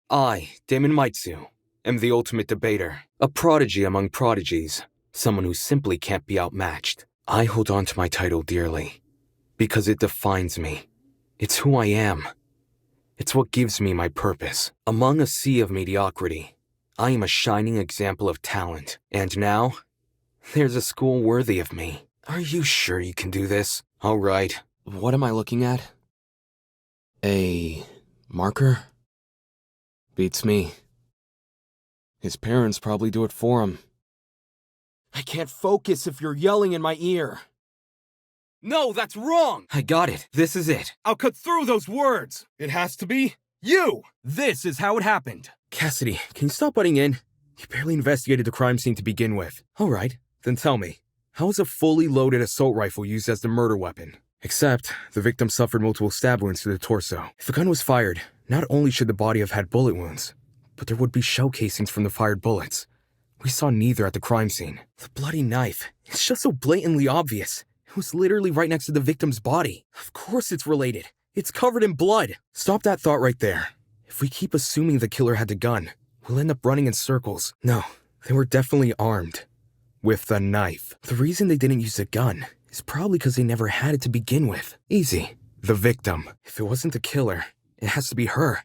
I, Damon Maitsu, am the ultimate debater, a prodigy among prodigies, someone who simply can't be outmatched. I hold on to my title dearly, because it defines me. It's who I am. It's what gives me my purpose. Among a sea of mediocrity, I am a shining example of talent, and now, there's a school worthy of me. Are you sure you can do this? All right, what am I looking at? A marker? Beats me. His parents probably do it for him. I can't focus if you're yelling in my ear. No, that's wrong! I got it. This is it. I'll cut through those words. It has to be you! This is how it happened. Cassidy, can you stop butting in? You barely investigated the crime scene to begin with. All right, then tell me. How is a fully loaded assault rifle used as the murder weapon? Except, the victim suffered multiple stab wounds to the torso. If a gun was fired, not only should the body have had bullet wounds, but there would be shell casings from the fired bullets. We saw neither at the crime scene. The bloody knife, it's just so blatantly obvious. It was literally right next to the victim's body. Of course it's related. It's covered in blood. Stop that thought right there. If we keep assuming the killer had the gun, we'll end up running in circles. No, they were definitely armed. With a knife. The reason they didn't use a gun is probably because they never had it to begin with. Easy. The victim. If it wasn't the killer, it has to be her.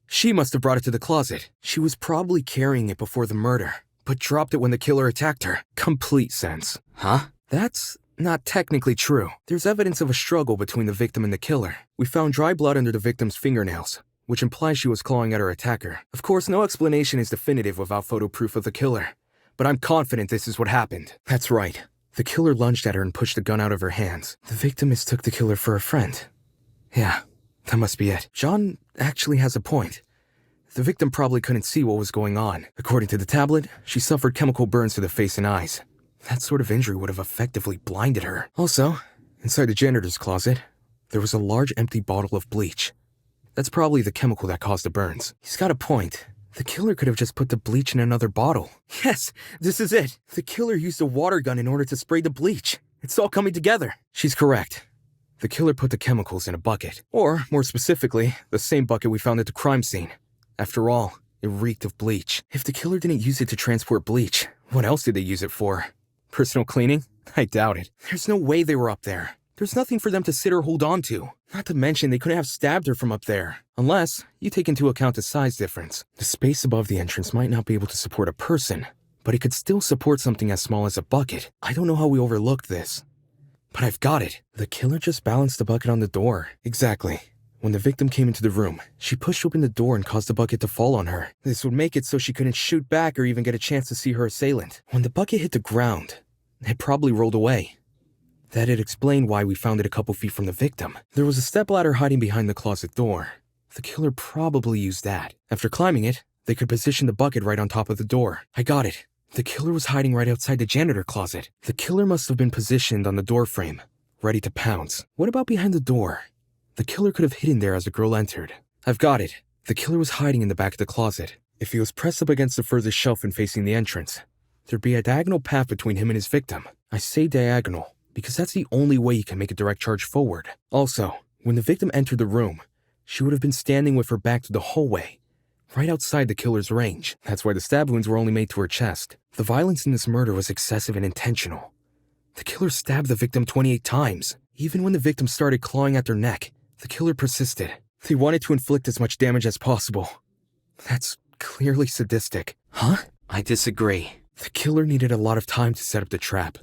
She must have brought it to the closet. She was probably carrying it before the murder, but dropped it when the killer attacked her. Complete sense. Huh? That's not technically true. There's evidence of a struggle between the victim and the killer. We found dry blood under the victim's fingernails, which implies she was clawing at her attacker. Of course, no explanation is definitive without photo proof of the killer, but I'm confident this is what happened. That's right. The killer lunged at her and pushed the gun out of her hands. The victim mistook the killer for a friend. Yeah, that must be it. John actually has a point. The victim probably couldn't see what was going on. According to the tablet, she suffered chemical burns to the face and eyes. That sort of injury would have effectively blinded her. Also, inside the janitor's closet, there was a large empty bottle of bleach. That's probably the chemical that caused the burns. He's got a point. The killer could have just put the bleach in another bottle. Yes, this is it. The killer used a water gun in order to spray the bleach. It's all coming together. She's correct. The killer put the chemicals in a bucket. Or, more specifically, the same bucket we found at the crime scene. After all, it reeked of bleach. If the killer didn't use it to transport bleach, what else did they use it for? Personal cleaning? I doubt it. There's no way they were up there. There's nothing for them to sit or hold on to. Not to mention they couldn't have stabbed her from up there. Unless you take into account the size difference. The space above the entrance might not be able to support a person, but it could still support something as small as a bucket. I don't know how we overlooked this. But I've got it. The killer just balanced the bucket on the door. Exactly. When the victim came into the room, she pushed open the door and caused the bucket to fall on her. This would make it so she couldn't shoot back or even get a chance to see her assailant. When the bucket hit the ground, it probably rolled away. That'd explain why we found it a couple feet from the victim. There was a stepladder hiding behind the closet door. The killer probably used that. After climbing it, they could position the bucket right on top of the door. I got it. The killer was hiding right outside the janitor closet. The killer must have been positioned on the door frame, ready to pounce. What about behind the door? The killer could have hidden there as the girl entered. I've got it. The killer was hiding in the back of the closet. If he was pressed up against the furthest shelf and facing the entrance, there'd be a diagonal path between him and his victim. I say diagonal because that's the only way he can make a direct charge forward. Also, when the victim entered the room, she would have been standing with her back to the hallway, right outside the killer's range. That's why the stab wounds were only made to her chest. The violence in this murder was excessive and intentional. The killer stabbed the victim 28 times. Even when the victim started clawing at their neck, the killer persisted. They wanted to inflict as much damage as possible. That's clearly sadistic. Huh? I disagree. The killer needed a lot of time to set up the trap.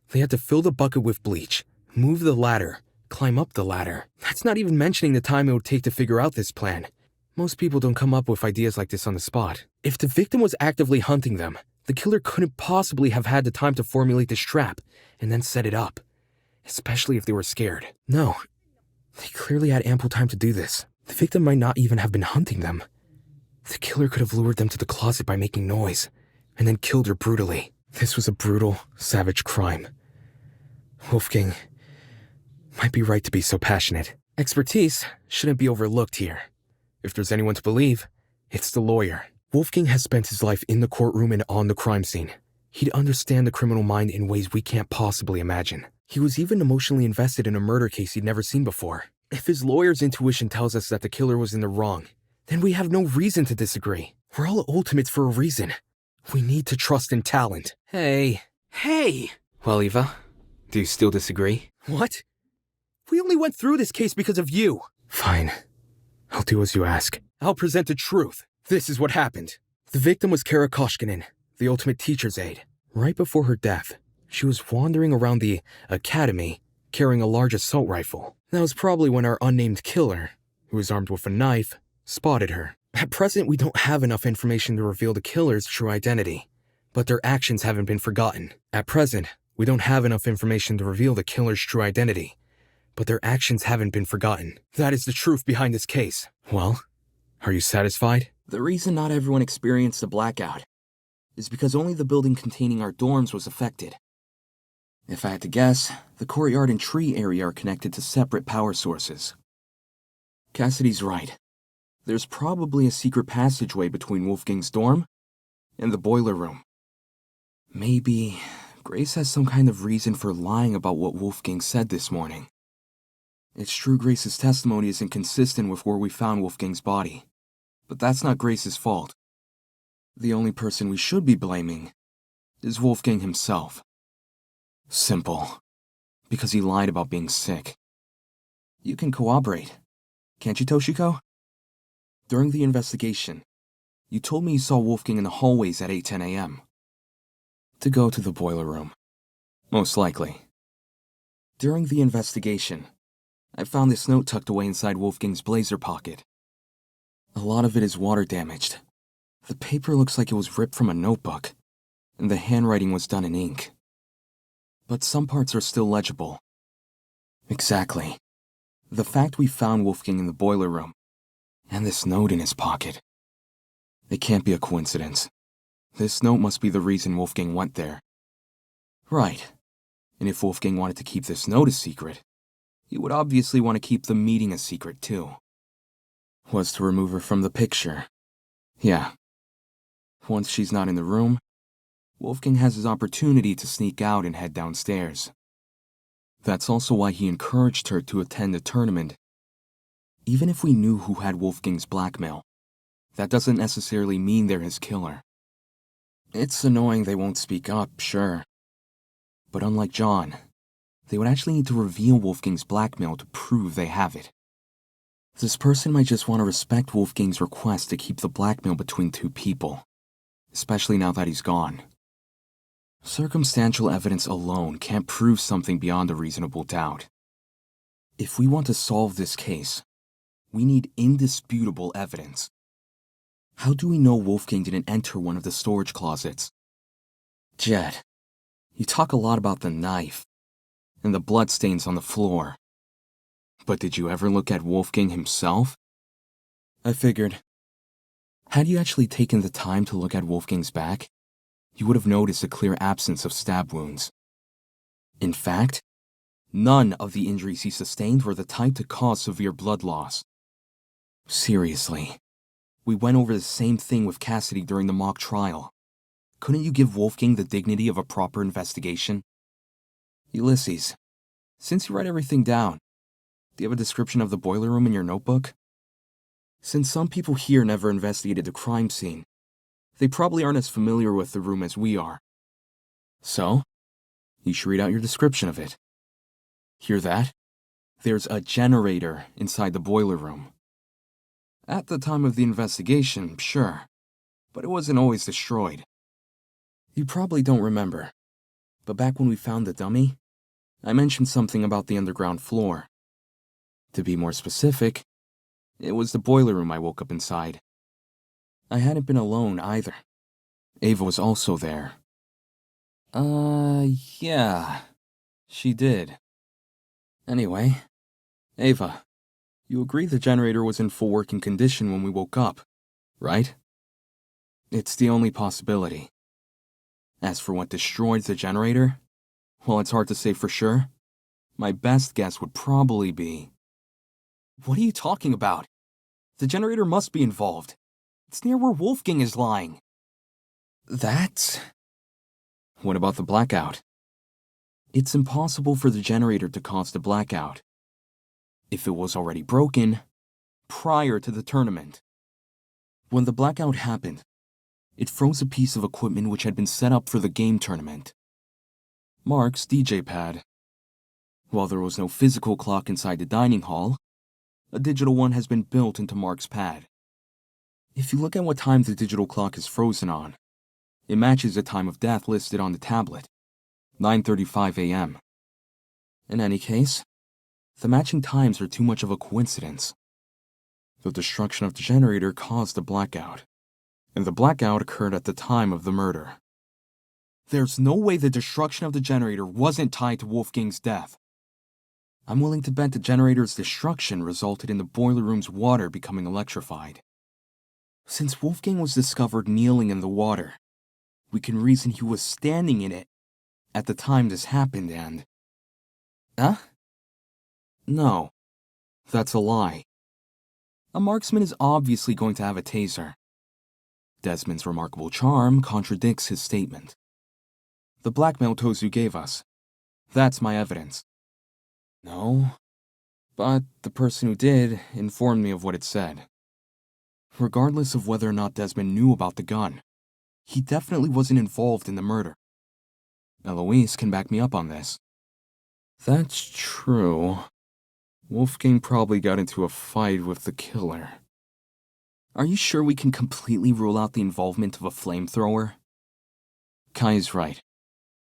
They had to fill the bucket with bleach, move the ladder, climb up the ladder. That's not even mentioning the time it would take to figure out this plan. Most people don't come up with ideas like this on the spot. If the victim was actively hunting them, the killer couldn't possibly have had the time to formulate this trap and then set it up. Especially if they were scared. No. They clearly had ample time to do this. The victim might not even have been hunting them. The killer could have lured them to the closet by making noise, and then killed her brutally. This was a brutal, savage crime. Wolfgang might be right to be so passionate. Expertise shouldn't be overlooked here. If there's anyone to believe, it's the lawyer. Wolfgang has spent his life in the courtroom and on the crime scene. He'd understand the criminal mind in ways we can't possibly imagine. He was even emotionally invested in a murder case he'd never seen before. If his lawyer's intuition tells us that the killer was in the wrong, Then we have no reason to disagree. We're all ultimates for a reason. We need to trust in talent. Hey. Well, Eva, do you still disagree? What? We only went through this case because of you. Fine. I'll do as you ask. I'll present the truth. This is what happened. The victim was Kara Koshkinen, the ultimate teacher's aide. Right before her death, she was wandering around the academy carrying a large assault rifle. That was probably when our unnamed killer, who was armed with a knife, spotted her. At present, we don't have enough information to reveal the killer's true identity, but their actions haven't been forgotten. At present, we don't have enough information to reveal the killer's true identity, but their actions haven't been forgotten. That is the truth behind this case. Well, are you satisfied? The reason not everyone experienced a blackout is because only the building containing our dorms was affected. If I had to guess, the courtyard and tree area are connected to separate power sources. Cassidy's right. There's probably a secret passageway between Wolfgang's dorm and the boiler room. Maybe Grace has some kind of reason for lying about what Wolfgang said this morning. It's true Grace's testimony isn't consistent with where we found Wolfgang's body, but that's not Grace's fault. The only person we should be blaming is Wolfgang himself. Simple. Because he lied about being sick. You can cooperate, can't you, Toshiko? During the investigation, you told me you saw Wolfgang in the hallways at 8:10 a.m. to go to the boiler room. Most likely. During the investigation, I found this note tucked away inside Wolfgang's blazer pocket. A lot of it is water damaged. The paper looks like it was ripped from a notebook, and the handwriting was done in ink. But some parts are still legible. Exactly. The fact we found Wolfgang in the boiler room, and this note in his pocket. It can't be a coincidence. This note must be the reason Wolfgang went there. Right. And if Wolfgang wanted to keep this note a secret, he would obviously want to keep the meeting a secret too. Was to remove her from the picture. Yeah. Once she's not in the room, Wolfgang has his opportunity to sneak out and head downstairs. That's also why he encouraged her to attend the tournament. Even if we knew who had Wolfgang's blackmail, that doesn't necessarily mean they're his killer. It's annoying they won't speak up, sure. But unlike John, they would actually need to reveal Wolfgang's blackmail to prove they have it. This person might just want to respect Wolfgang's request to keep the blackmail between two people, especially now that he's gone. Circumstantial evidence alone can't prove something beyond a reasonable doubt. If we want to solve this case, we need indisputable evidence. How do we know Wolfgang didn't enter one of the storage closets? Jed, you talk a lot about the knife and the bloodstains on the floor. But did you ever look at Wolfgang himself? I figured. Had you actually taken the time to look at Wolfgang's back, you would have noticed a clear absence of stab wounds. In fact, none of the injuries he sustained were the type to cause severe blood loss. Seriously, we went over the same thing with Cassidy during the mock trial. Couldn't you give Wolfgang the dignity of a proper investigation? Ulysses, since you write everything down, do you have a description of the boiler room in your notebook? Since some people here never investigated the crime scene, they probably aren't as familiar with the room as we are. So, you should read out your description of it. Hear that? There's a generator inside the boiler room. At the time of the investigation, sure, but it wasn't always destroyed. You probably don't remember, but back when we found the dummy, I mentioned something about the underground floor. To be more specific, it was the boiler room I woke up inside. I hadn't been alone either. Ava was also there. Yeah, she did. Anyway, Ava, you agree the generator was in full working condition when we woke up, right? It's the only possibility. As for what destroyed the generator, well, it's hard to say for sure. My best guess would probably be... What are you talking about? The generator must be involved. It's near where Wolfgang is lying. That? What about the blackout? It's impossible for the generator to cause the blackout. If it was already broken, prior to the tournament, When the blackout happened, it froze a piece of equipment which had been set up for the game tournament. Mark's DJ pad. While there was no physical clock inside the dining hall, a digital one has been built into Mark's pad. If you look at what time the digital clock is frozen on, it matches the time of death listed on the tablet, 9:35 a.m. In any case, the matching times are too much of a coincidence. The destruction of the generator caused the blackout, and the blackout occurred at the time of the murder. There's no way the destruction of the generator wasn't tied to Wolfgang's death. I'm willing to bet the generator's destruction resulted in the boiler room's water becoming electrified. Since Wolfgang was discovered kneeling in the water, we can reason he was standing in it at the time this happened and... Huh? No, that's a lie. A marksman is obviously going to have a taser. Desmond's remarkable charm contradicts his statement. The blackmail Tozu gave us. That's my evidence. No, but the person who did informed me of what it said. Regardless of whether or not Desmond knew about the gun, he definitely wasn't involved in the murder. Eloise can back me up on this. That's true. Wolfgang probably got into a fight with the killer. Are you sure we can completely rule out the involvement of a flamethrower? Kai is right.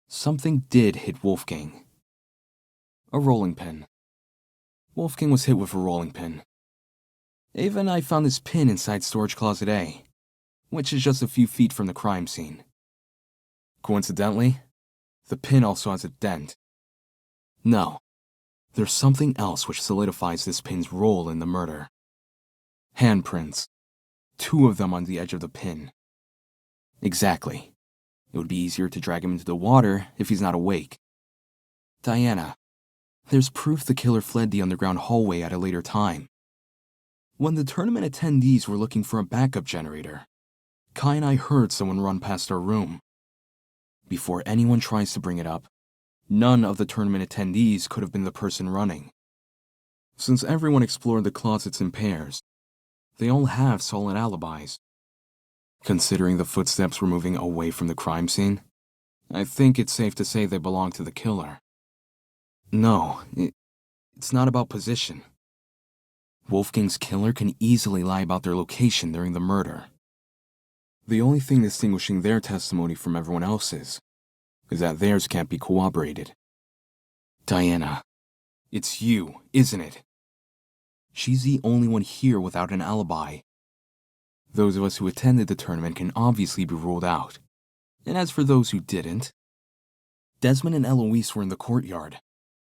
Something did hit Wolfgang. A rolling pin. Wolfgang was hit with a rolling pin. Ava and I found this pin inside storage closet A, which is just a few feet from the crime scene. Coincidentally, the pin also has a dent. No, there's something else which solidifies this pin's role in the murder. Handprints. 2 of them on the edge of the pin. Exactly. It would be easier to drag him into the water if he's not awake. Diana, there's proof the killer fled the underground hallway at a later time. When the tournament attendees were looking for a backup generator, Kai and I heard someone run past our room. Before anyone tries to bring it up, none of the tournament attendees could have been the person running. Since everyone explored the closets in pairs, they all have solid alibis. Considering the footsteps were moving away from the crime scene, I think it's safe to say they belong to the killer. No, it's not about position. Wolfgang's killer can easily lie about their location during the murder. The only thing distinguishing their testimony from everyone else's is that theirs can't be corroborated. Diana, it's you, isn't it? She's the only one here without an alibi. Those of us who attended the tournament can obviously be ruled out. And as for those who didn't, Desmond and Eloise were in the courtyard.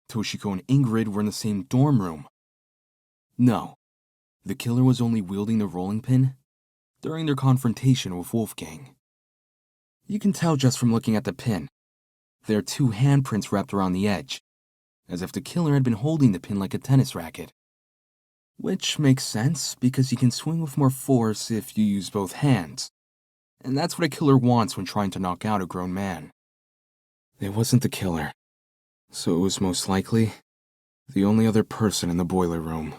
Toshiko and Ingrid were in the same dorm room. No, the killer was only wielding the rolling pin during their confrontation with Wolfgang. You can tell just from looking at the pin. There are 2 handprints wrapped around the edge, as if the killer had been holding the pin like a tennis racket. Which makes sense, because you can swing with more force if you use both hands. And that's what a killer wants when trying to knock out a grown man. It wasn't the killer, so it was most likely the only other person in the boiler room.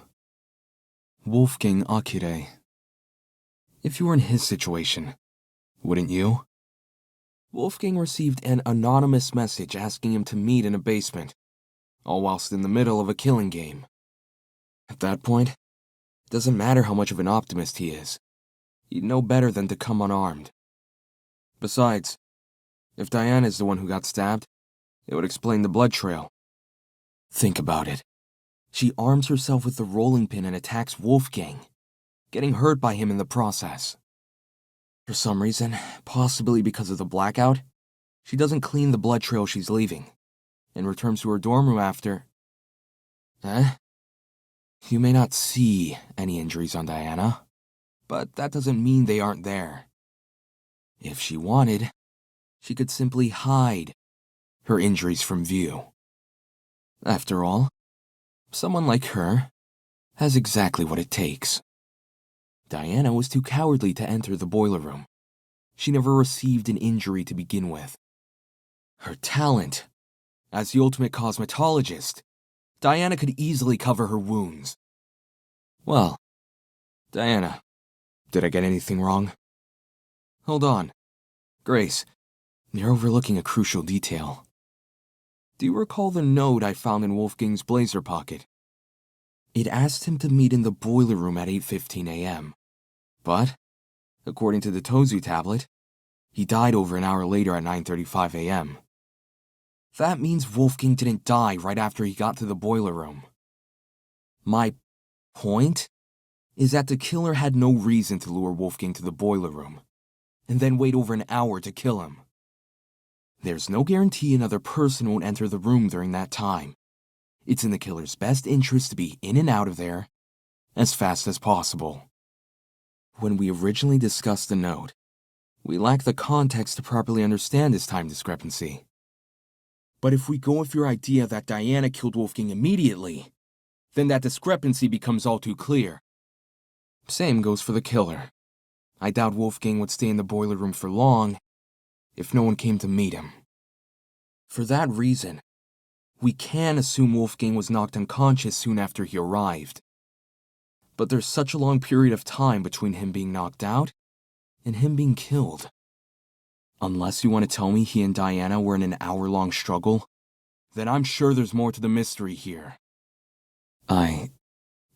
Wolfgang Akire. If you were in his situation, wouldn't you? Wolfgang received an anonymous message asking him to meet in a basement, all whilst in the middle of a killing game. At that point, it doesn't matter how much of an optimist he is. He'd know better than to come unarmed. Besides, if Diana is the one who got stabbed, it would explain the blood trail. Think about it. She arms herself with the rolling pin and attacks Wolfgang, getting hurt by him in the process. For some reason, possibly because of the blackout, she doesn't clean the blood trail she's leaving, and returns to her dorm room after... You may not see any injuries on Diana, but that doesn't mean they aren't there. If she wanted, she could simply hide her injuries from view. After all, someone like her has exactly what it takes. Diana was too cowardly to enter the boiler room. She never received an injury to begin with. Her talent, as the ultimate cosmetologist, Diana could easily cover her wounds. Well, Diana, Did I get anything wrong? Hold on. Grace, you're overlooking a crucial detail. Do you recall the note I found in Wolfgang's blazer pocket? It asked him to meet in the boiler room at 8:15 a.m. But, according to the Tozu tablet, he died over an hour later at 9:35 a.m. That means Wolfgang didn't die right after he got to the boiler room. My point is that the killer had no reason to lure Wolfgang to the boiler room, and then wait over an hour to kill him. There's no guarantee another person won't enter the room during that time. It's in the killer's best interest to be in and out of there as fast as possible. When we originally discussed the note, we lacked the context to properly understand this time discrepancy. But if we go with your idea that Diana killed Wolfgang immediately, then that discrepancy becomes all too clear. Same goes for the killer. I doubt Wolfgang would stay in the boiler room for long if no one came to meet him. For that reason, we can assume Wolfgang was knocked unconscious soon after he arrived. But there's such a long period of time between him being knocked out and him being killed. Unless you want to tell me he and Diana were in an hour-long struggle, then I'm sure there's more to the mystery here. I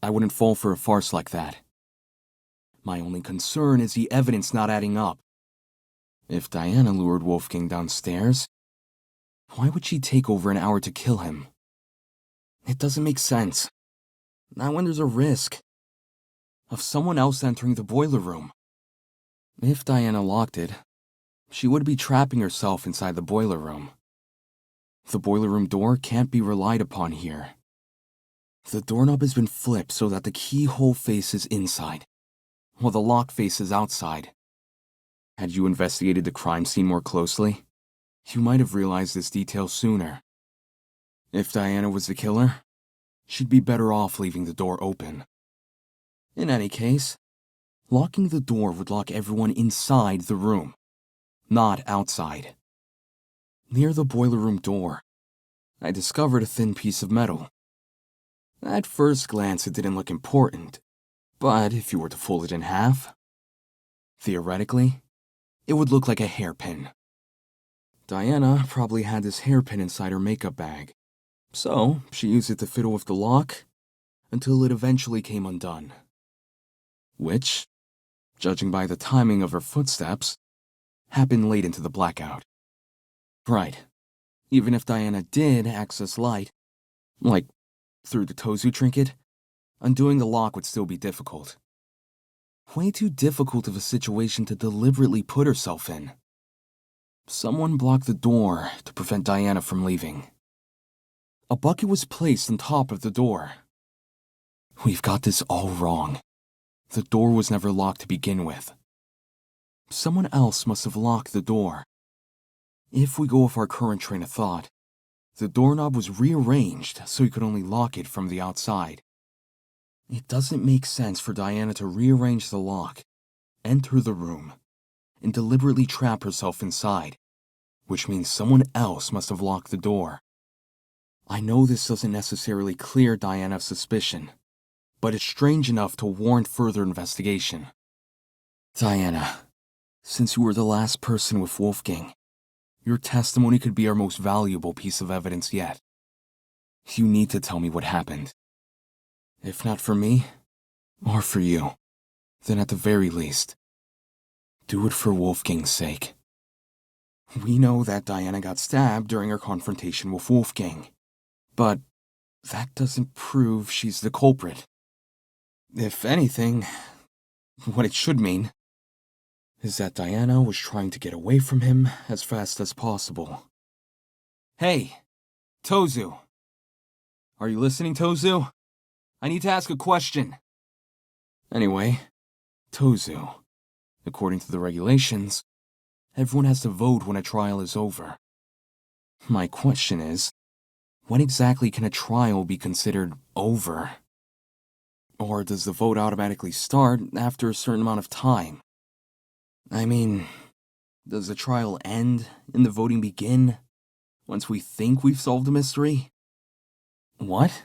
wouldn't fall for a farce like that. My only concern is the evidence not adding up. If Diana lured Wolfgang downstairs, why would she take over an hour to kill him? It doesn't make sense. Not when there's a risk of someone else entering the boiler room. If Diana locked it, she would be trapping herself inside the boiler room. The boiler room door can't be relied upon here. The doorknob has been flipped so that the keyhole faces inside, while the lock faces outside. Had you investigated the crime scene more closely, you might have realized this detail sooner. If Diana was the killer, she'd be better off leaving the door open. In any case, locking the door would lock everyone inside the room, not outside. Near the boiler room door, I discovered a thin piece of metal. At first glance, it didn't look important, but if you were to fold it in half, theoretically, it would look like a hairpin. Diana probably had this hairpin inside her makeup bag, so she used it to fiddle with the lock until it eventually came undone. Which, judging by the timing of her footsteps, happened late into the blackout. Right. Even if Diana did access light, like through the Tozu trinket, undoing the lock would still be difficult. Way too difficult of a situation to deliberately put herself in. Someone blocked the door to prevent Diana from leaving. A bucket was placed on top of the door. We've got this all wrong. The door was never locked to begin with. Someone else must have locked the door. If we go with our current train of thought, the doorknob was rearranged so you could only lock it from the outside. It doesn't make sense for Diana to rearrange the lock, enter the room, and deliberately trap herself inside, which means someone else must have locked the door. I know this doesn't necessarily clear Diana of suspicion, but it's strange enough to warrant further investigation. Diana, since you were the last person with Wolfgang, your testimony could be our most valuable piece of evidence yet. You need to tell me what happened. If not for me, or for you, then at the very least, do it for Wolfgang's sake. We know that Diana got stabbed during her confrontation with Wolfgang, but that doesn't prove she's the culprit. If anything, what it should mean is that Diana was trying to get away from him as fast as possible. Hey, Tozu. Are you listening, Tozu? I need to ask a question. Anyway, Tozu. According to the regulations, everyone has to vote when a trial is over. My question is, when exactly can a trial be considered over? Or does the vote automatically start after a certain amount of time? I mean, does the trial end and the voting begin once we think we've solved the mystery? What?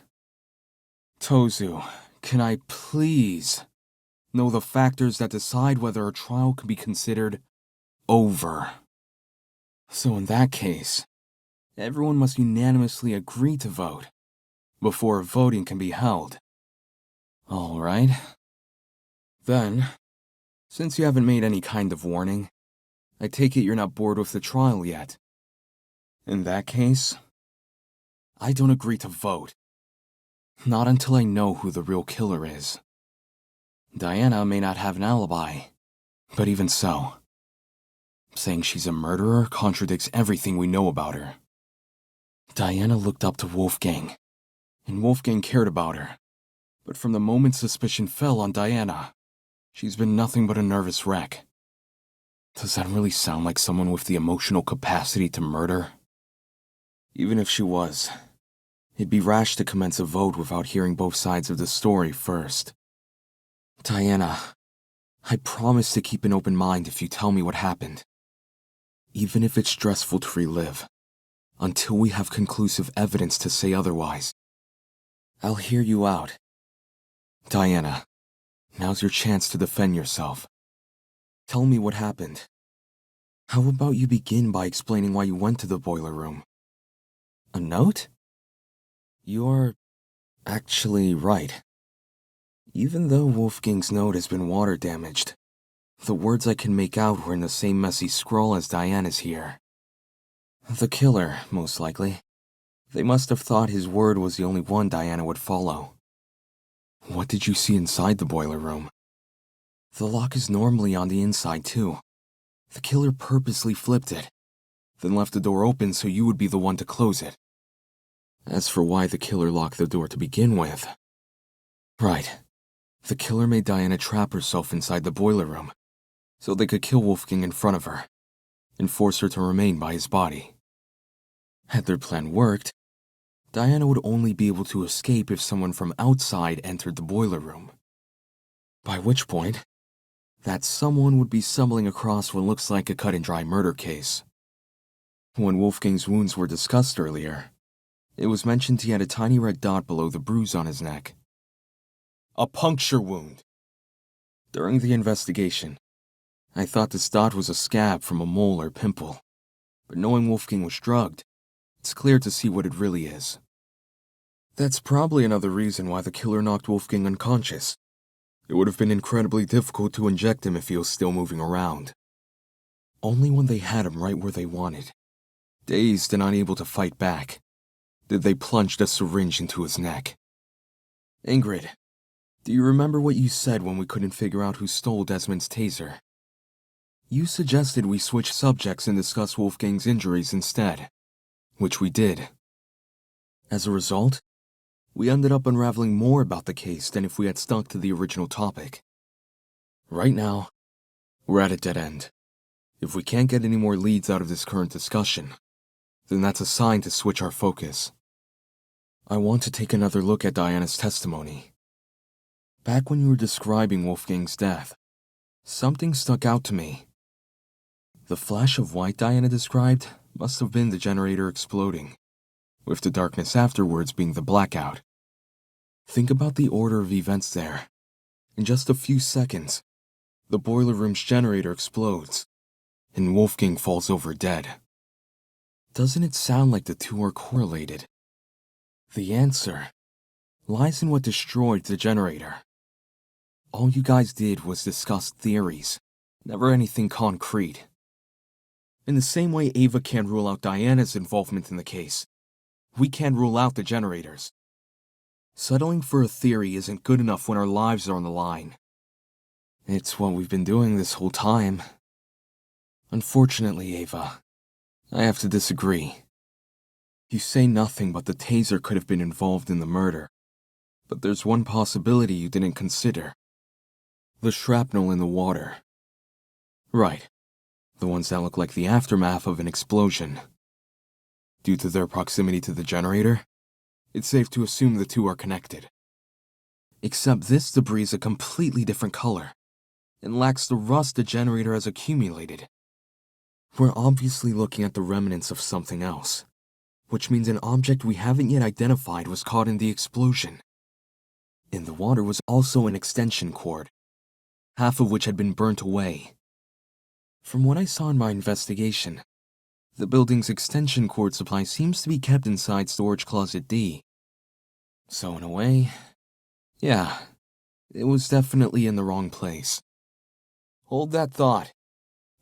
Tozu, can I please know the factors that decide whether a trial can be considered over. So in that case, everyone must unanimously agree to vote before voting can be held. All right. Then, since you haven't made any kind of warning, I take it you're not bored with the trial yet. In that case, I don't agree to vote. Not until I know who the real killer is. Diana may not have an alibi, but even so, saying she's a murderer contradicts everything we know about her. Diana looked up to Wolfgang, and Wolfgang cared about her. But from the moment suspicion fell on Diana, she's been nothing but a nervous wreck. Does that really sound like someone with the emotional capacity to murder? Even if she was, it'd be rash to commence a vote without hearing both sides of the story first. Diana, I promise to keep an open mind if you tell me what happened. Even if it's stressful to relive, until we have conclusive evidence to say otherwise. I'll hear you out. Diana, now's your chance to defend yourself. Tell me what happened. How about you begin by explaining why you went to the boiler room? A note? You're actually right. Even though Wolfgang's note has been water damaged, the words I can make out were in the same messy scrawl as Diana's here. The killer, most likely. They must have thought his word was the only one Diana would follow. What did you see inside the boiler room? The lock is normally on the inside, too. The killer purposely flipped it, then left the door open so you would be the one to close it. As for why the killer locked the door to begin with... Right. The killer made Diana trap herself inside the boiler room, so they could kill Wolfgang in front of her, and force her to remain by his body. Had their plan worked, Diana would only be able to escape if someone from outside entered the boiler room. By which point, that someone would be stumbling across what looks like a cut-and-dry murder case. When Wolfgang's wounds were discussed earlier, it was mentioned he had a tiny red dot below the bruise on his neck. A puncture wound. During the investigation, I thought this dot was a scab from a mole or pimple, but knowing Wolfgang was drugged, it's clear to see what it really is. That's probably another reason why the killer knocked Wolfgang unconscious. It would have been incredibly difficult to inject him if he was still moving around. Only when they had him right where they wanted, dazed and unable to fight back, did they plunge the syringe into his neck. Ingrid, do you remember what you said when we couldn't figure out who stole Desmond's taser? You suggested we switch subjects and discuss Wolfgang's injuries instead, which we did. As a result, we ended up unraveling more about the case than if we had stuck to the original topic. Right now, we're at a dead end. If we can't get any more leads out of this current discussion, then that's a sign to switch our focus. I want to take another look at Diana's testimony. Back when you were describing Wolfgang's death, something stuck out to me. The flash of white Diana described must have been the generator exploding, with the darkness afterwards being the blackout. Think about the order of events there. In just a few seconds, the boiler room's generator explodes, and Wolfgang falls over dead. Doesn't it sound like the two are correlated? The answer lies in what destroyed the generator. All you guys did was discuss theories, never anything concrete. In the same way Ava can't rule out Diana's involvement in the case, we can't rule out the generators. Settling for a theory isn't good enough when our lives are on the line. It's what we've been doing this whole time. Unfortunately, Ava, I have to disagree. You say nothing but the taser could have been involved in the murder, but there's one possibility you didn't consider. The shrapnel in the water. Right. The ones that look like the aftermath of an explosion. Due to their proximity to the generator, it's safe to assume the two are connected. Except this debris is a completely different color, and lacks the rust the generator has accumulated. We're obviously looking at the remnants of something else, which means an object we haven't yet identified was caught in the explosion. In the water was also an extension cord, half of which had been burnt away. From what I saw in my investigation, the building's extension cord supply seems to be kept inside Storage Closet D. So in a way, yeah, it was definitely in the wrong place. Hold that thought.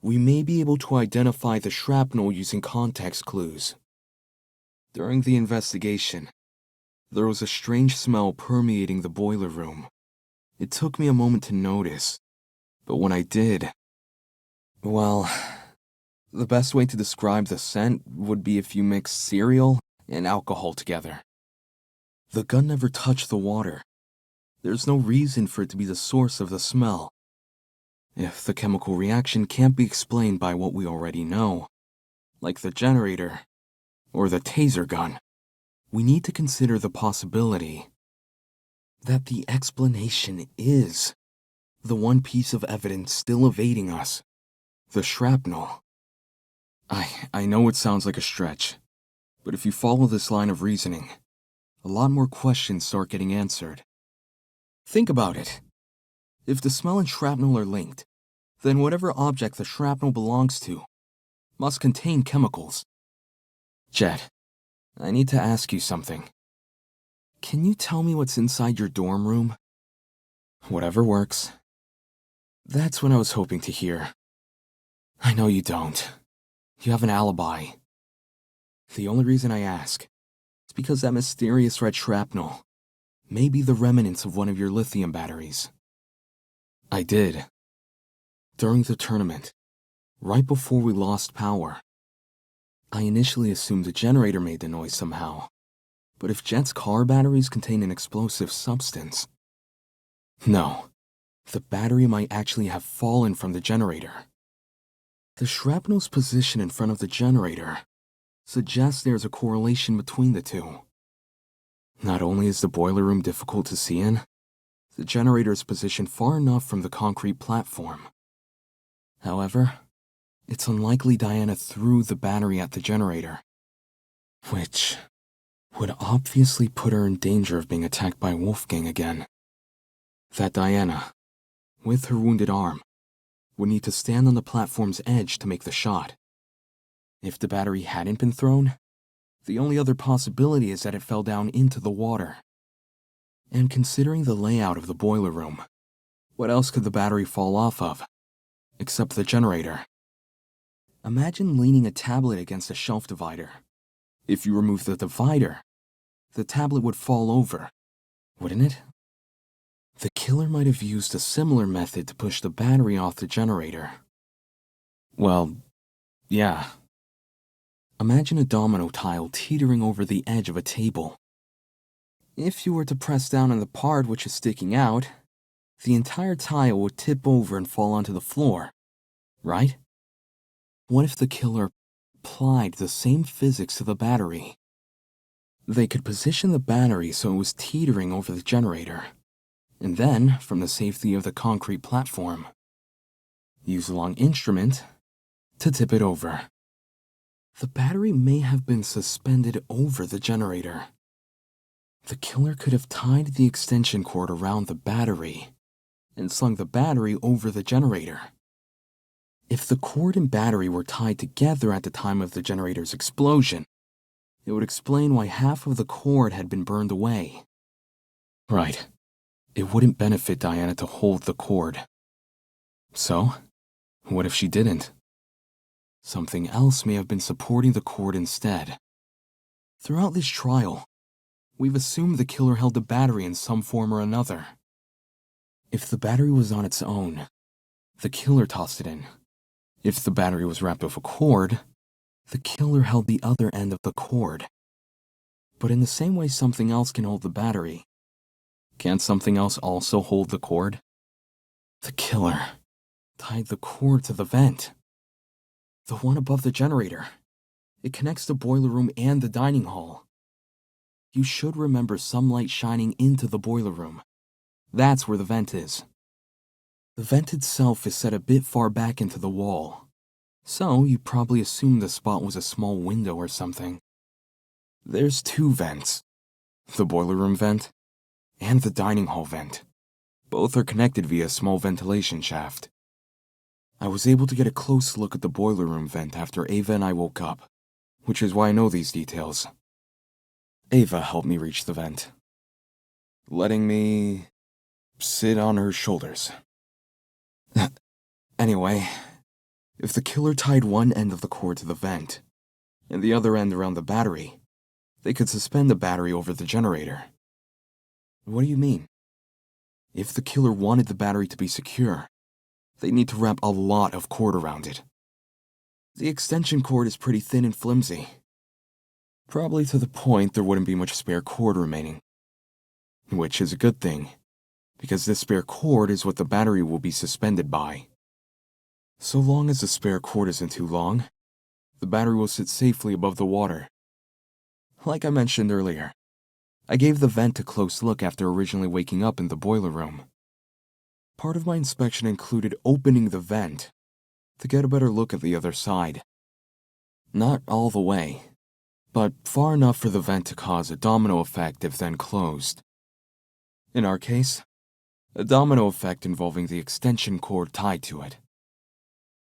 We may be able to identify the shrapnel using context clues. During the investigation, there was a strange smell permeating the boiler room. It took me a moment to notice, but when I did, well, the best way to describe the scent would be if you mix cereal and alcohol together. The gun never touched the water. There's no reason for it to be the source of the smell. If the chemical reaction can't be explained by what we already know, like the generator or the taser gun, we need to consider the possibility that the explanation is the one piece of evidence still evading us, the shrapnel. I know it sounds like a stretch, but if you follow this line of reasoning, a lot more questions start getting answered. Think about it. If the smell and shrapnel are linked, then whatever object the shrapnel belongs to must contain chemicals. Jet, I need to ask you something. Can you tell me what's inside your dorm room? Whatever works. That's what I was hoping to hear. I know you don't. You have an alibi. The only reason I ask is because that mysterious red shrapnel may be the remnants of one of your lithium batteries. I did. During the tournament, right before we lost power, I initially assumed the generator made the noise somehow. But if Jet's car batteries contain an explosive substance... No, the battery might actually have fallen from the generator. The shrapnel's position in front of the generator suggests there's a correlation between the two. Not only is the boiler room difficult to see in, the generator is positioned far enough from the concrete platform. However, it's unlikely Diana threw the battery at the generator, which would obviously put her in danger of being attacked by Wolfgang again. That Diana, with her wounded arm, would need to stand on the platform's edge to make the shot. If the battery hadn't been thrown, the only other possibility is that it fell down into the water. And considering the layout of the boiler room, what else could the battery fall off of, except the generator? Imagine leaning a tablet against a shelf divider. If you remove the divider, the tablet would fall over, wouldn't it? The killer might have used a similar method to push the battery off the generator. Well, yeah. Imagine a domino tile teetering over the edge of a table. If you were to press down on the part which is sticking out, the entire tile would tip over and fall onto the floor, right? What if the killer applied the same physics to the battery? They could position the battery so it was teetering over the generator, and then, from the safety of the concrete platform, use a long instrument to tip it over. The battery may have been suspended over the generator. The killer could have tied the extension cord around the battery and slung the battery over the generator. If the cord and battery were tied together at the time of the generator's explosion, it would explain why half of the cord had been burned away. Right. It wouldn't benefit Diana to hold the cord. So, what if she didn't? Something else may have been supporting the cord instead. Throughout this trial, we've assumed the killer held the battery in some form or another. If the battery was on its own, the killer tossed it in. If the battery was wrapped with a cord, the killer held the other end of the cord. But in the same way something else can hold the battery, can't something else also hold the cord? The killer tied the cord to the vent. The one above the generator. It connects the boiler room and the dining hall. You should remember some light shining into the boiler room. That's where the vent is. The vent itself is set a bit far back into the wall, so you probably assume the spot was a small window or something. There's two vents. The boiler room vent and the dining hall vent. Both are connected via a small ventilation shaft. I was able to get a close look at the boiler room vent after Ava and I woke up, which is why I know these details. Ava helped me reach the vent, letting me sit on her shoulders. Anyway, if the killer tied one end of the cord to the vent, and the other end around the battery, they could suspend the battery over the generator. What do you mean? If the killer wanted the battery to be secure, they'd need to wrap a lot of cord around it. The extension cord is pretty thin and flimsy. Probably to the point there wouldn't be much spare cord remaining. Which is a good thing, because this spare cord is what the battery will be suspended by. So long as the spare cord isn't too long, the battery will sit safely above the water. Like I mentioned earlier, I gave the vent a close look after originally waking up in the boiler room. Part of my inspection included opening the vent to get a better look at the other side. Not all the way, but far enough for the vent to cause a domino effect if then closed. In our case, a domino effect involving the extension cord tied to it.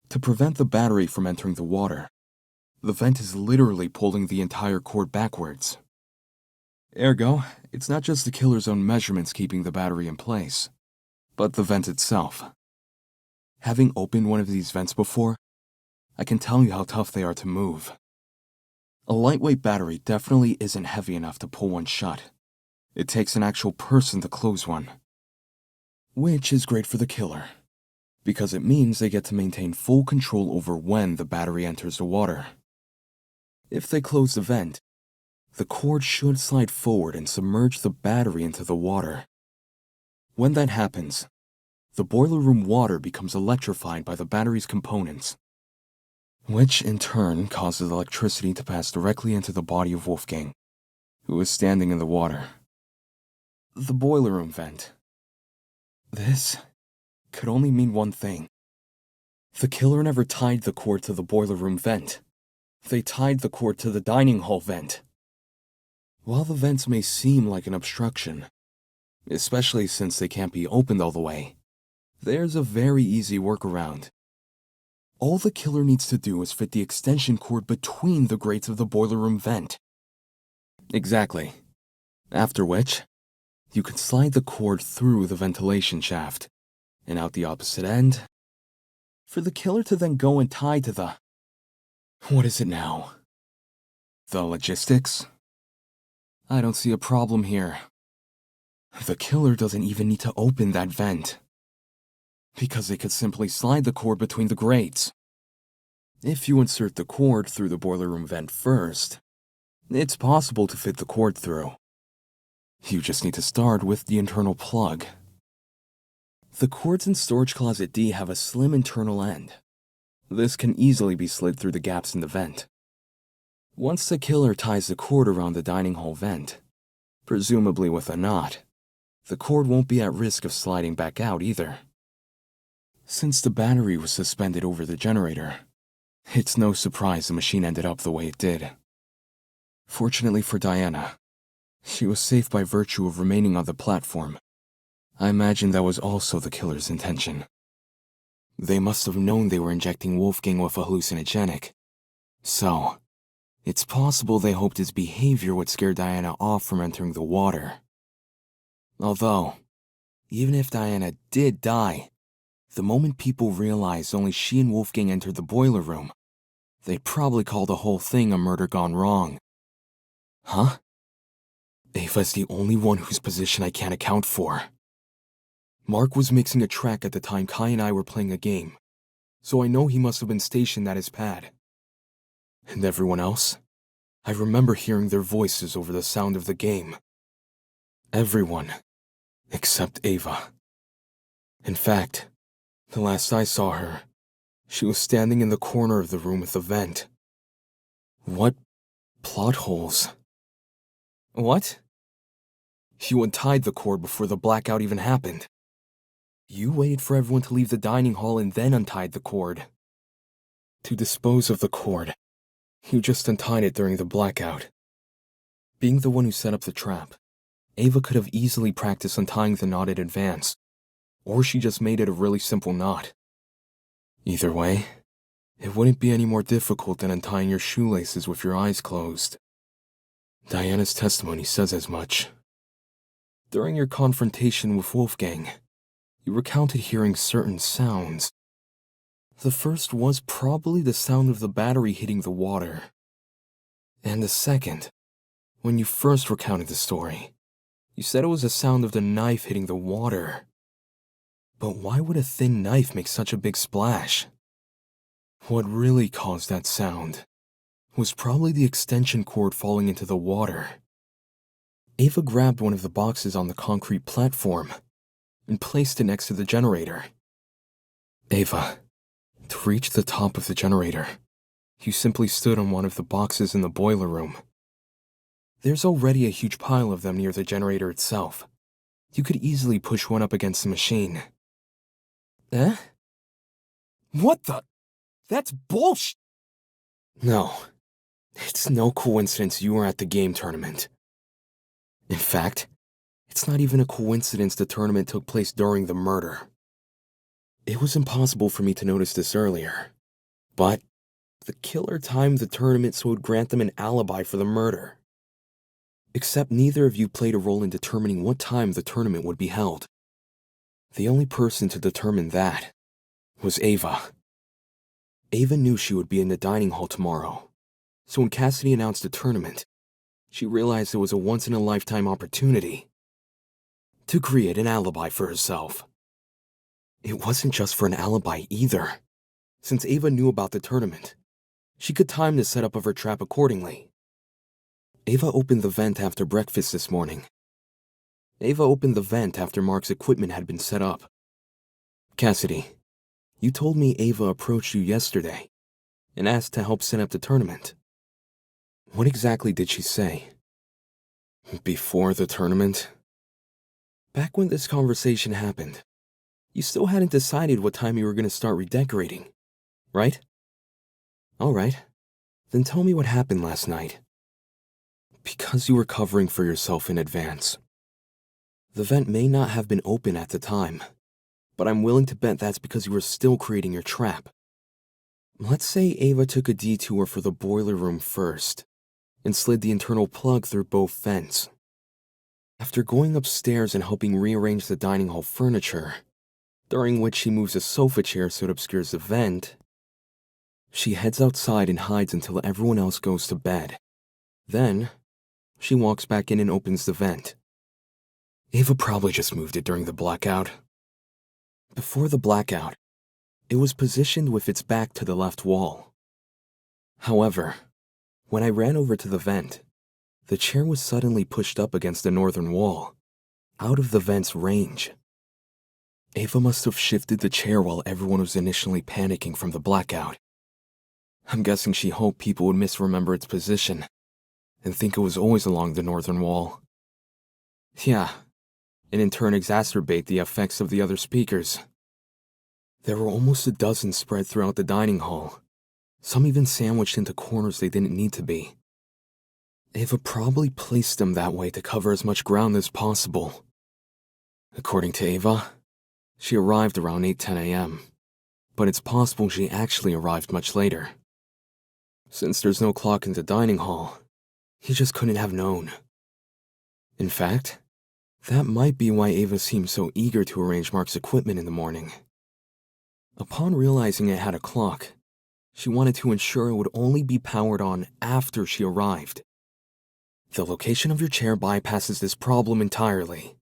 To prevent the battery from entering the water, the vent is literally pulling the entire cord backwards. Ergo, it's not just the killer's own measurements keeping the battery in place, but the vent itself. Having opened one of these vents before, I can tell you how tough they are to move. A lightweight battery definitely isn't heavy enough to pull one shut. It takes an actual person to close one. Which is great for the killer, because it means they get to maintain full control over when the battery enters the water. If they close the vent, the cord should slide forward and submerge the battery into the water. When that happens, the boiler room water becomes electrified by the battery's components, which in turn causes electricity to pass directly into the body of Wolfgang, who is standing in the water. The boiler room vent. This could only mean one thing. The killer never tied the cord to the boiler room vent. They tied the cord to the dining hall vent. While the vents may seem like an obstruction, especially since they can't be opened all the way, there's a very easy workaround. All the killer needs to do is fit the extension cord between the grates of the boiler room vent. Exactly. After which, you can slide the cord through the ventilation shaft, and out the opposite end, for the killer to then go and tie to the... What is it now? The logistics? I don't see a problem here. The killer doesn't even need to open that vent, because they could simply slide the cord between the grates. If you insert the cord through the boiler room vent first, it's possible to fit the cord through. You just need to start with the internal plug. The cords in Storage Closet D have a slim internal end. This can easily be slid through the gaps in the vent. Once the killer ties the cord around the dining hall vent, presumably with a knot, the cord won't be at risk of sliding back out either. Since the battery was suspended over the generator, it's no surprise the machine ended up the way it did. Fortunately for Diana, she was safe by virtue of remaining on the platform. I imagine that was also the killer's intention. They must have known they were injecting Wolfgang with a hallucinogenic. So, it's possible they hoped his behavior would scare Diana off from entering the water. Although, even if Diana did die, the moment people realized only she and Wolfgang entered the boiler room, they'd probably call the whole thing a murder gone wrong. Huh? Ava's the only one whose position I can't account for. Mark was mixing a track at the time Kai and I were playing a game, so I know he must have been stationed at his pad. And everyone else? I remember hearing their voices over the sound of the game. Everyone, except Ava. In fact, the last I saw her, she was standing in the corner of the room with the vent. What plot holes? What? You untied the cord before the blackout even happened. You waited for everyone to leave the dining hall and then untied the cord. To dispose of the cord, you just untied it during the blackout. Being the one who set up the trap, Ava could have easily practiced untying the knot in advance, or she just made it a really simple knot. Either way, it wouldn't be any more difficult than untying your shoelaces with your eyes closed. Diana's testimony says as much. During your confrontation with Wolfgang, you recounted hearing certain sounds. The first was probably the sound of the battery hitting the water. And the second, when you first recounted the story, you said it was the sound of the knife hitting the water. But why would a thin knife make such a big splash? What really caused that sound was probably the extension cord falling into the water. Ava grabbed one of the boxes on the concrete platform and placed it next to the generator. Ava, to reach the top of the generator, you simply stood on one of the boxes in the boiler room. There's already a huge pile of them near the generator itself. You could easily push one up against the machine. Eh? What the? That's bullshit! No. It's no coincidence you were at the game tournament. In fact, it's not even a coincidence the tournament took place during the murder. It was impossible for me to notice this earlier, but the killer timed the tournament so it would grant them an alibi for the murder. Except neither of you played a role in determining what time the tournament would be held. The only person to determine that was Ava. Ava knew she would be in the dining hall tomorrow, so when Cassidy announced the tournament, she realized it was a once-in-a-lifetime opportunity to create an alibi for herself. It wasn't just for an alibi either. Since Ava knew about the tournament, she could time the setup of her trap accordingly. Ava opened the vent after breakfast this morning. Ava opened the vent after Mark's equipment had been set up. Cassidy, you told me Ava approached you yesterday and asked to help set up the tournament. What exactly did she say? Before the tournament? Back when this conversation happened, you still hadn't decided what time you were going to start redecorating, right? Alright, then tell me what happened last night. Because you were covering for yourself in advance. The vent may not have been open at the time, but I'm willing to bet that's because you were still creating your trap. Let's say Ava took a detour for the boiler room first, and slid the internal plug through both vents. After going upstairs and helping rearrange the dining hall furniture, during which she moves a sofa chair so it obscures the vent, she heads outside and hides until everyone else goes to bed. Then, she walks back in and opens the vent. Ava probably just moved it during the blackout. Before the blackout, it was positioned with its back to the left wall. However, when I ran over to the vent, the chair was suddenly pushed up against the northern wall, out of the vent's range. Ava must have shifted the chair while everyone was initially panicking from the blackout. I'm guessing she hoped people would misremember its position and think it was always along the northern wall. Yeah, and in turn exacerbate the effects of the other speakers. There were almost a dozen spread throughout the dining hall, some even sandwiched into corners they didn't need to be. Ava probably placed them that way to cover as much ground as possible. According to Ava, she arrived around 8:10 a.m., but it's possible she actually arrived much later. Since there's no clock in the dining hall, he just couldn't have known. In fact, that might be why Ava seemed so eager to arrange Mark's equipment in the morning. Upon realizing it had a clock, she wanted to ensure it would only be powered on after she arrived. The location of your chair bypasses this problem entirely.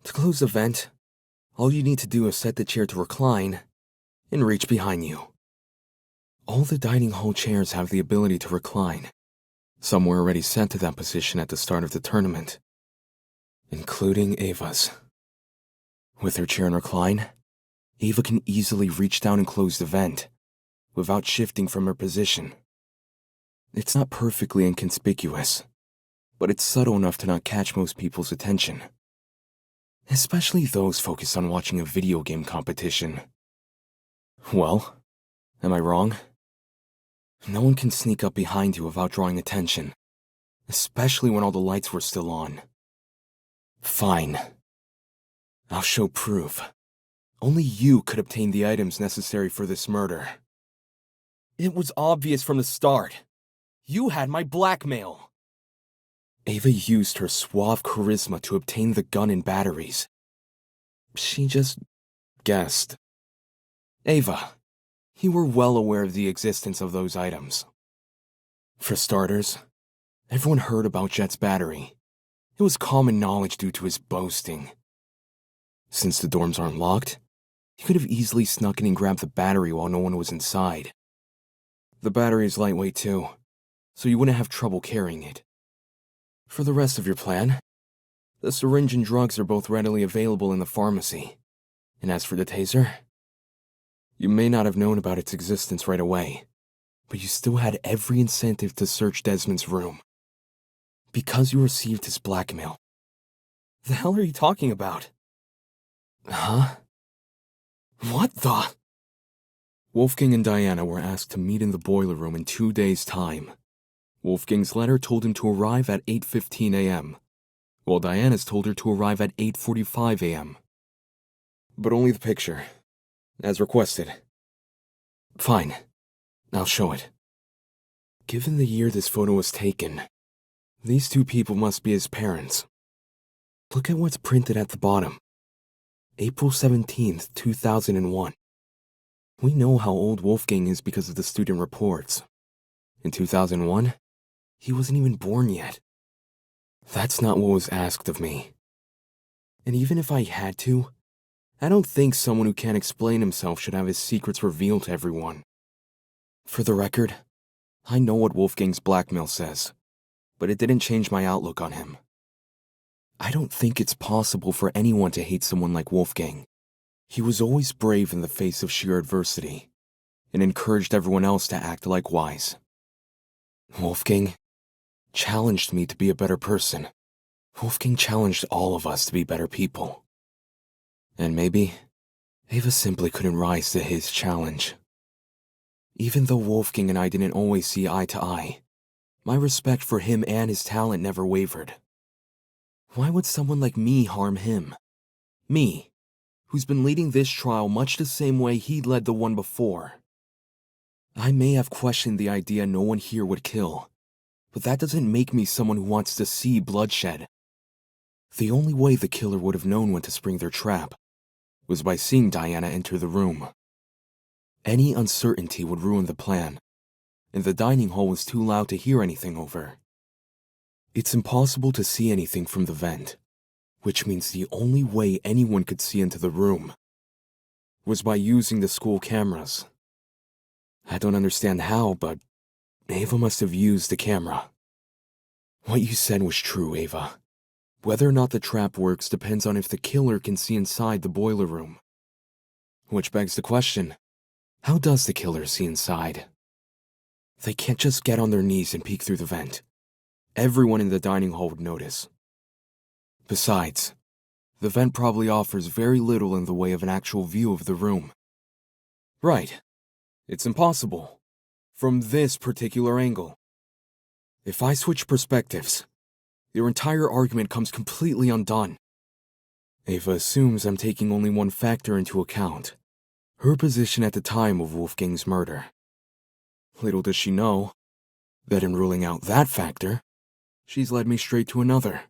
To close the vent, all you need to do is set the chair to recline and reach behind you. All the dining hall chairs have the ability to recline. Some were already set to that position at the start of the tournament, including Ava's. With her chair in recline, Ava can easily reach down and close the vent, without shifting from her position. It's not perfectly inconspicuous, but it's subtle enough to not catch most people's attention. Especially those focused on watching a video game competition. Well, am I wrong? No one can sneak up behind you without drawing attention, especially when all the lights were still on. Fine. I'll show proof. Only you could obtain the items necessary for this murder. It was obvious from the start. You had my blackmail. Ava used her suave charisma to obtain the gun and batteries. She just guessed. Ava, you were well aware of the existence of those items. For starters, everyone heard about Jet's battery. It was common knowledge due to his boasting. Since the dorms aren't locked, he could have easily snuck in and grabbed the battery while no one was inside. The battery is lightweight too, so you wouldn't have trouble carrying it. For the rest of your plan, the syringe and drugs are both readily available in the pharmacy. And as for the taser, you may not have known about its existence right away, but you still had every incentive to search Desmond's room. Because you received his blackmail. The hell are you talking about? Huh? What the? Wolfgang and Diana were asked to meet in the boiler room in 2 days' time. Wolfgang's letter told him to arrive at 8:15 a.m., while Diana's told her to arrive at 8:45 a.m. But only the picture, as requested. Fine, I'll show it. Given the year this photo was taken, these two people must be his parents. Look at what's printed at the bottom. April 17th, 2001. We know how old Wolfgang is because of the student reports. In 2001, he wasn't even born yet. That's not what was asked of me. And even if I had to, I don't think someone who can't explain himself should have his secrets revealed to everyone. For the record, I know what Wolfgang's blackmail says, but it didn't change my outlook on him. I don't think it's possible for anyone to hate someone like Wolfgang. He was always brave in the face of sheer adversity, and encouraged everyone else to act likewise. Wolfgang challenged me to be a better person. Wolfgang challenged all of us to be better people. And maybe Ava simply couldn't rise to his challenge. Even though Wolfgang and I didn't always see eye to eye, my respect for him and his talent never wavered. Why would someone like me harm him? Me, who's been leading this trial much the same way he led the one before. I may have questioned the idea no one here would kill, but that doesn't make me someone who wants to see bloodshed. The only way the killer would have known when to spring their trap was by seeing Diana enter the room. Any uncertainty would ruin the plan, and the dining hall was too loud to hear anything over. It's impossible to see anything from the vent, which means the only way anyone could see into the room was by using the school cameras. I don't understand how, but Ava must have used the camera. What you said was true, Ava. Whether or not the trap works depends on if the killer can see inside the boiler room. Which begs the question, how does the killer see inside? They can't just get on their knees and peek through the vent. Everyone in the dining hall would notice. Besides, the vent probably offers very little in the way of an actual view of the room. Right. It's impossible. From this particular angle. If I switch perspectives, your entire argument comes completely undone. Ava assumes I'm taking only one factor into account, her position at the time of Wolfgang's murder. Little does she know that in ruling out that factor, she's led me straight to another.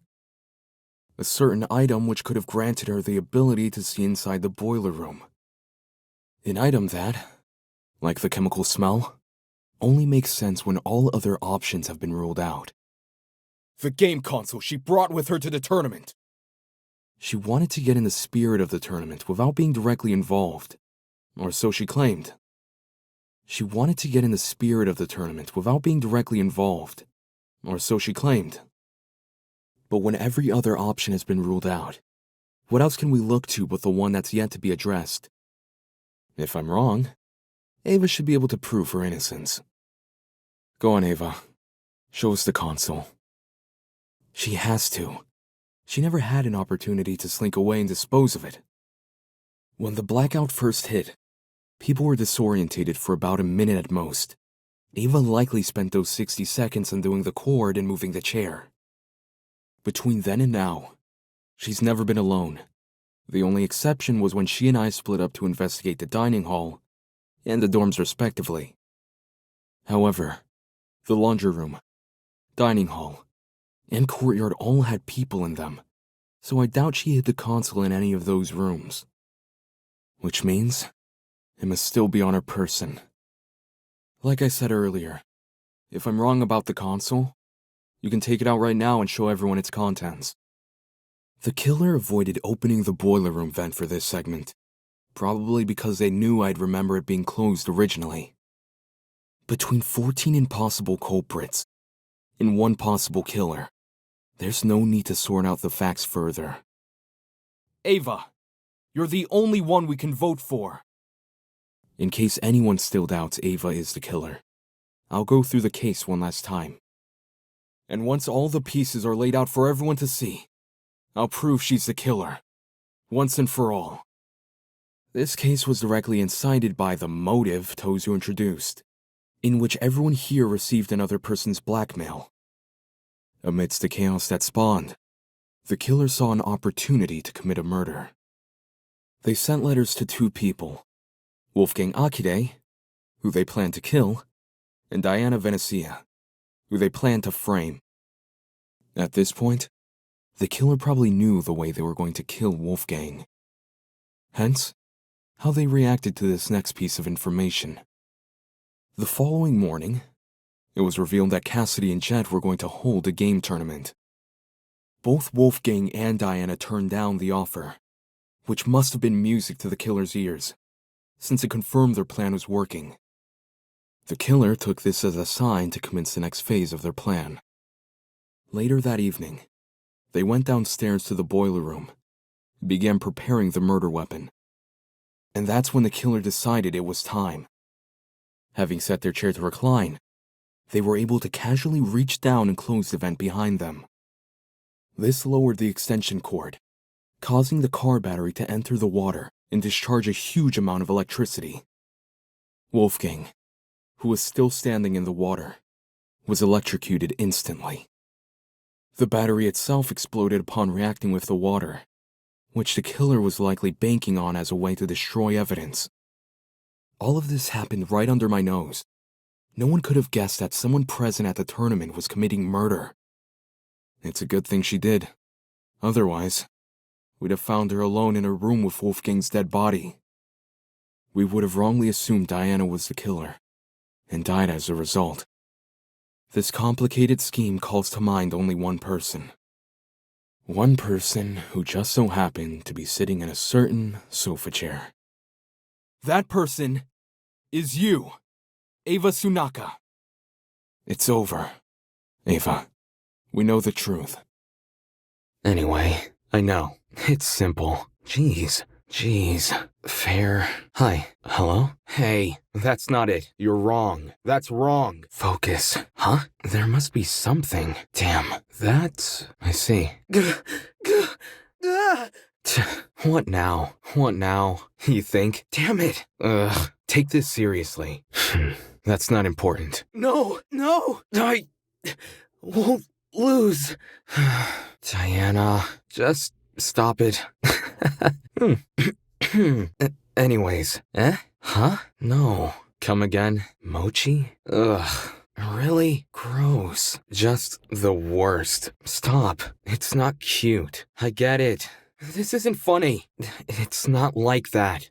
A certain item which could have granted her the ability to see inside the boiler room. An item that, like the chemical smell, only makes sense when all other options have been ruled out. The game console she brought with her to the tournament. She wanted to get in the spirit of the tournament without being directly involved, or so she claimed. She wanted to get in the spirit of the tournament without being directly involved, or so she claimed. But when every other option has been ruled out, what else can we look to but the one that's yet to be addressed? If I'm wrong, Ava should be able to prove her innocence. Go on, Ava. Show us the console. She has to. She never had an opportunity to slink away and dispose of it. When the blackout first hit, people were disorientated for about a minute at most. Ava likely spent those 60 seconds undoing the cord and moving the chair. Between then and now, she's never been alone, The only exception was when she and I split up to investigate the dining hall and the dorms respectively. However, the laundry room, dining hall, and courtyard all had people in them, so I doubt she hid the console in any of those rooms. Which means it must still be on her person. Like I said earlier, if I'm wrong about the console, you can take it out right now and show everyone its contents. The killer avoided opening the boiler room vent for this segment, probably because they knew I'd remember it being closed originally. Between 14 impossible culprits and one possible killer, there's no need to sort out the facts further. Ava, you're the only one we can vote for. In case anyone still doubts Ava is the killer, I'll go through the case one last time. And once all the pieces are laid out for everyone to see, I'll prove she's the killer, once and for all. This case was directly incited by the motive Tozu introduced, in which everyone here received another person's blackmail. Amidst the chaos that spawned, the killer saw an opportunity to commit a murder. They sent letters to two people, Wolfgang Akide, who they planned to kill, and Diana Venezia, who they planned to frame. At this point, the killer probably knew the way they were going to kill Wolfgang. Hence, how they reacted to this next piece of information. The following morning, it was revealed that Cassidy and Jet were going to hold a game tournament. Both Wolfgang and Diana turned down the offer, which must have been music to the killer's ears, since it confirmed their plan was working. The killer took this as a sign to commence the next phase of their plan. Later that evening, they went downstairs to the boiler room and began preparing the murder weapon. And that's when the killer decided it was time. Having set their chair to recline, they were able to casually reach down and close the vent behind them. This lowered the extension cord, causing the car battery to enter the water and discharge a huge amount of electricity. Wolfgang, who was still standing in the water, was electrocuted instantly. The battery itself exploded upon reacting with the water, which the killer was likely banking on as a way to destroy evidence. All of this happened right under my nose. No one could have guessed that someone present at the tournament was committing murder. It's a good thing she did. Otherwise, we'd have found her alone in a room with Wolfgang's dead body. We would have wrongly assumed Diana was the killer, and died as a result. This complicated scheme calls to mind only one person. One person who just so happened to be sitting in a certain sofa chair. That person is you, Ava Tsunaka. It's over, Ava. We know the truth. Anyway, I know. It's simple. Jeez. Fair. Hi. Hello? Hey, that's not it. You're wrong. That's wrong. Focus. Huh? There must be something. Damn. That's... I see. What now? What now? You think? Damn it. Take this seriously. That's not important. No! I won't lose. Diana, just stop it. Anyways, Huh? No. Come again? Mochi? Ugh. Really? Gross. Just the worst. Stop. It's not cute. I get it. This isn't funny. It's not like that.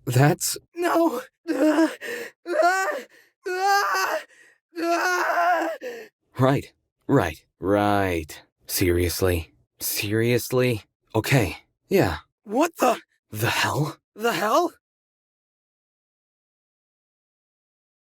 That's... No! Right. Seriously? Okay. Yeah. What the hell? The hell?